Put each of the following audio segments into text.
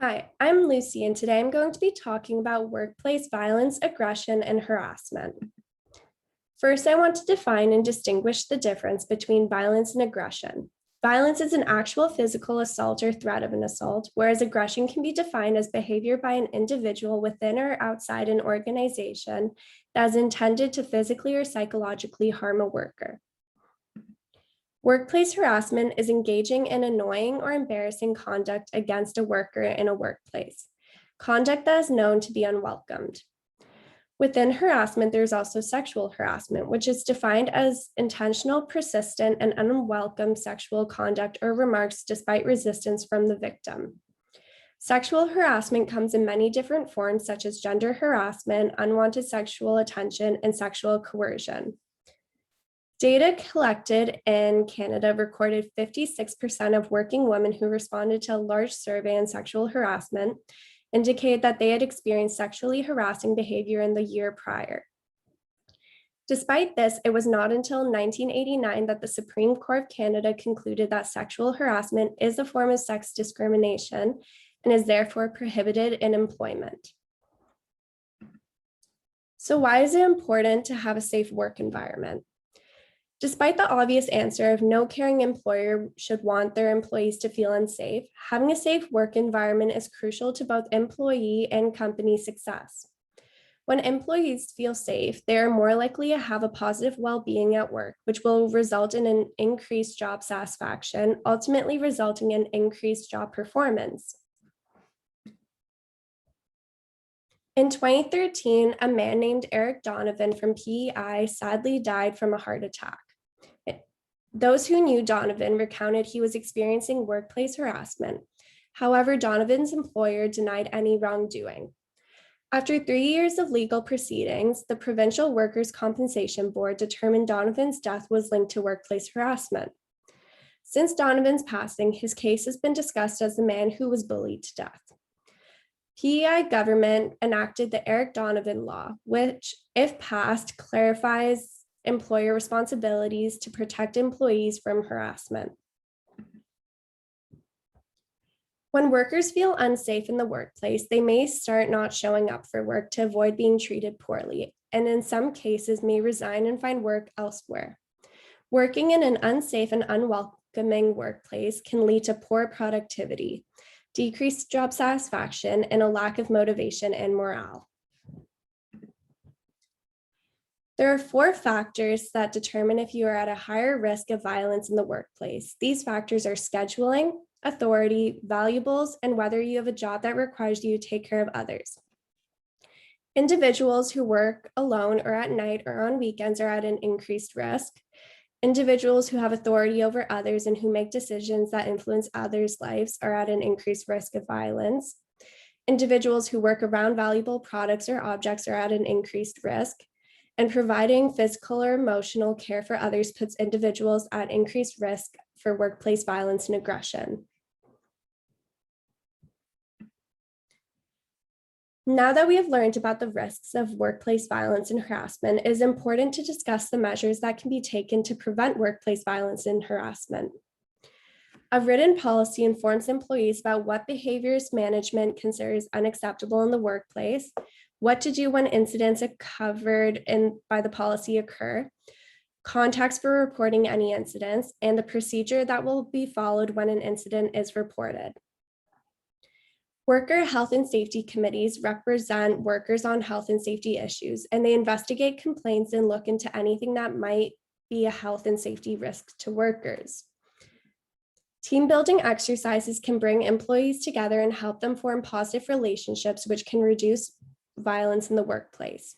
Hi, I'm Lucy, and today I'm going to be talking about workplace violence, aggression, and harassment. First, I want to define and distinguish the difference between violence and aggression. Violence is an actual physical assault or threat of an assault, whereas aggression can be defined as behavior by an individual within or outside an organization that is intended to physically or psychologically harm a worker. Workplace harassment is engaging in annoying or embarrassing conduct against a worker in a workplace, conduct that is known to be unwelcomed. Within harassment, there's also sexual harassment, which is defined as intentional, persistent, and unwelcome sexual conduct or remarks despite resistance from the victim. Sexual harassment comes in many different forms, such as gender harassment, unwanted sexual attention, and sexual coercion. Data collected in Canada recorded 56% of working women who responded to a large survey on sexual harassment indicated that they had experienced sexually harassing behavior in the year prior. Despite this, it was not until 1989 that the Supreme Court of Canada concluded that sexual harassment is a form of sex discrimination and is therefore prohibited in employment. So why is it important to have a safe work environment? Despite the obvious answer of no caring employer should want their employees to feel unsafe, having a safe work environment is crucial to both employee and company success. When employees feel safe, they are more likely to have a positive well-being at work, which will result in an increased job satisfaction, ultimately resulting in increased job performance. In 2013, a man named Eric Donovan from PEI sadly died from a heart attack. Those who knew Donovan recounted he was experiencing workplace harassment. However, Donovan's employer denied any wrongdoing. After 3 years of legal proceedings, the Provincial Workers' Compensation Board determined Donovan's death was linked to workplace harassment. Since Donovan's passing, his case has been discussed as the man who was bullied to death. PEI government enacted the Eric Donovan Law, which, if passed, clarifies employer responsibilities to protect employees from harassment. When workers feel unsafe in the workplace, they may start not showing up for work to avoid being treated poorly, and in some cases may resign and find work elsewhere. Working in an unsafe and unwelcoming workplace can lead to poor productivity, decreased job satisfaction, and a lack of motivation and morale. There are 4 factors that determine if you are at a higher risk of violence in the workplace. These factors are scheduling, authority, valuables, and whether you have a job that requires you to take care of others. Individuals who work alone or at night or on weekends are at an increased risk. Individuals who have authority over others and who make decisions that influence others' lives are at an increased risk of violence. Individuals who work around valuable products or objects are at an increased risk. And providing physical or emotional care for others puts individuals at increased risk for workplace violence and aggression. Now that we have learned about the risks of workplace violence and harassment, it is important to discuss the measures that can be taken to prevent workplace violence and harassment. A written policy informs employees about what behaviors management considers unacceptable in the workplace, what to do when incidents covered by the policy occur, contacts for reporting any incidents, and the procedure that will be followed when an incident is reported. Worker health and safety committees represent workers on health and safety issues, and they investigate complaints and look into anything that might be a health and safety risk to workers. Team building exercises can bring employees together and help them form positive relationships, which can reduce violence in the workplace.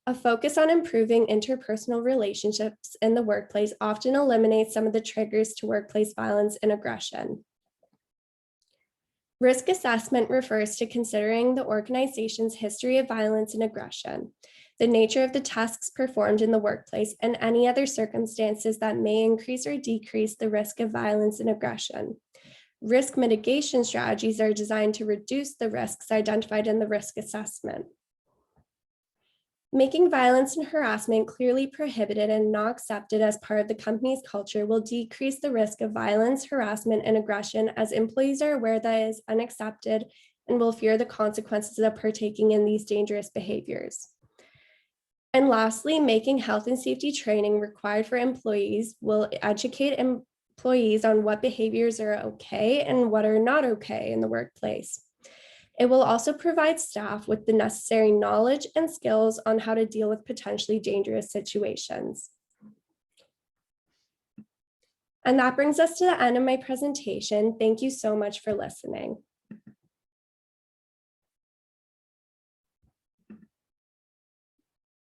A focus on improving interpersonal relationships in the workplace often eliminates some of the triggers to workplace violence and aggression. Risk assessment refers to considering the organization's history of violence and aggression, the nature of the tasks performed in the workplace, and any other circumstances that may increase or decrease the risk of violence and aggression. Risk mitigation strategies are designed to reduce the risks identified in the risk assessment. Making violence and harassment clearly prohibited and not accepted as part of the company's culture will decrease the risk of violence, harassment, and aggression, as employees are aware that it is unaccepted and will fear the consequences of partaking in these dangerous behaviors. And lastly, making health and safety training required for employees will educate employees on what behaviors are okay and what are not okay in the workplace. It will also provide staff with the necessary knowledge and skills on how to deal with potentially dangerous situations. And that brings us to the end of my presentation. Thank you so much for listening.